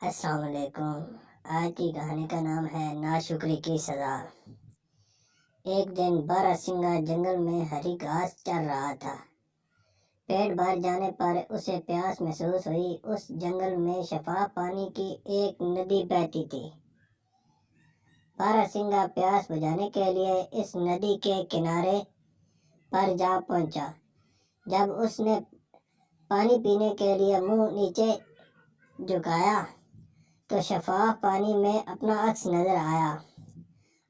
السلام علیکم۔ آج کی کہانی کا نام ہے ناشکری کی سزا۔ ایک دن باراسنگا جنگل میں ہری گھاس چر رہا تھا۔ پیٹ بھر جانے پر اسے پیاس محسوس ہوئی۔ اس جنگل میں شفاف پانی کی ایک ندی بہتی تھی۔ باراسنگا پیاس بجھانے کے لیے اس ندی کے کنارے پر جا پہنچا۔ جب اس نے پانی پینے کے لیے منہ نیچے جھکایا تو شفاف پانی میں اپنا عکس نظر آیا۔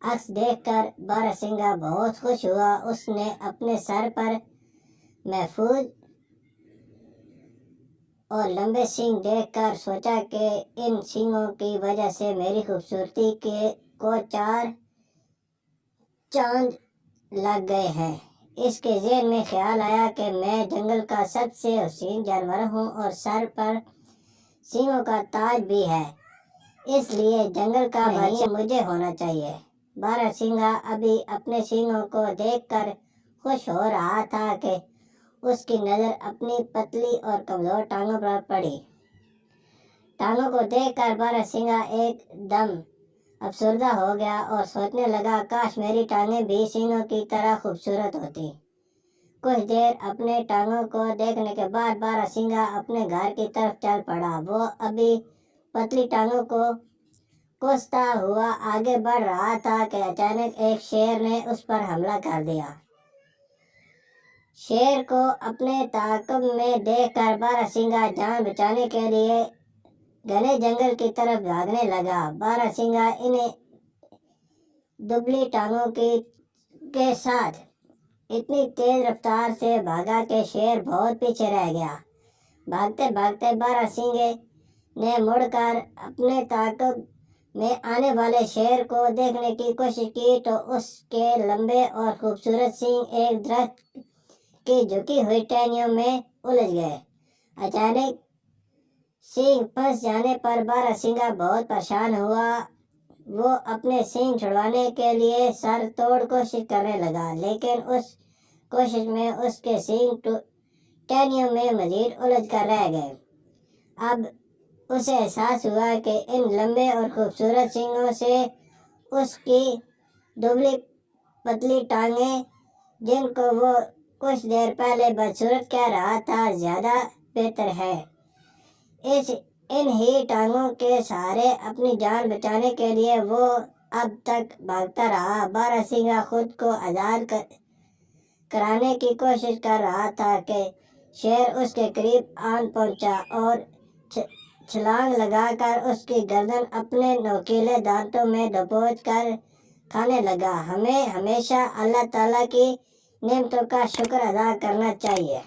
عکس دیکھ کر باراسنگا بہت خوش ہوا۔ اس نے اپنے سر پر محفوظ اور لمبے سینگ دیکھ کر سوچا کہ ان سینگوں کی وجہ سے میری خوبصورتی کو چار چاند لگ گئے ہیں۔ اس کے ذہن میں خیال آیا کہ میں جنگل کا سب سے حسین جانور ہوں اور سر پر سینگوں کا تاج بھی ہے، اس لیے جنگل کا بادشاہ مجھے ہونا چاہیے۔ باراسنگا ابھی اپنے سینگوں کو دیکھ کر خوش ہو رہا تھا کہ اس کی نظر اپنی پتلی اور کمزور ٹانگوں پر پڑی۔ ٹانگوں کو دیکھ کر باراسنگا ایک دم افسردہ ہو گیا اور سوچنے لگا، کاش میری ٹانگیں بھی سینگوں کی طرح خوبصورت ہوتی۔ کچھ دیر اپنے ٹانگوں کو دیکھنے کے بعد باراسنگا اپنے گھر کی طرف چل پڑا۔ وہ ابھی پتلی ٹانگوں کو کوستا ہوا آگے بڑھ رہا تھا کہ اچانک ایک شیر نے اس پر حملہ کر دیا۔ شیر کو اپنے تعاقب میں دیکھ کر باراسنگا جان بچانے کے لیے گھنے جنگل کی طرف بھاگنے لگا۔ باراسنگا ان دبلی ٹانگوں کے ساتھ اتنی تیز رفتار سے بھاگا کہ شیر بہت پیچھے رہ گیا۔ بھاگتے بھاگتے باراسنگے نے مڑ کر اپنے تعاقب میں آنے والے شیر کو دیکھنے کی کوشش کی تو اس کے لمبے اور خوبصورت سینگ ایک درخت کی جھکی ہوئی ٹہنیوں میں الجھ گئے۔ اچانک سینگ پھنس جانے پر باراسنگا بہت پریشان ہوا۔ وہ اپنے سینگ چھڑوانے کے لیے سر توڑ کوشش کرنے لگا، لیکن اس کوشش میں اس کے سینگ ٹہنیوں میں مزید الجھ کر رہ گئے۔ اب اسے احساس ہوا کہ ان لمبے اور خوبصورت سینگوں سے اس کی دبلی پتلی ٹانگیں، جن کو وہ کچھ دیر پہلے بدصورت کہہ رہا تھا، زیادہ بہتر ہے۔ ان ہی ٹانگوں کے سہارے اپنی جان بچانے کے لیے وہ اب تک بھاگتا رہا۔ باراسنگا خود کو آزاد کرانے کی کوشش کر رہا تھا کہ شیر اس کے قریب آن پہنچا اور چھلانگ لگا کر اس کی گردن اپنے نوکیلے دانتوں میں دبوچ کر کھانے لگا۔ ہمیں ہمیشہ اللہ تعالیٰ کی نعمتوں کا شکر ادا کرنا چاہیے۔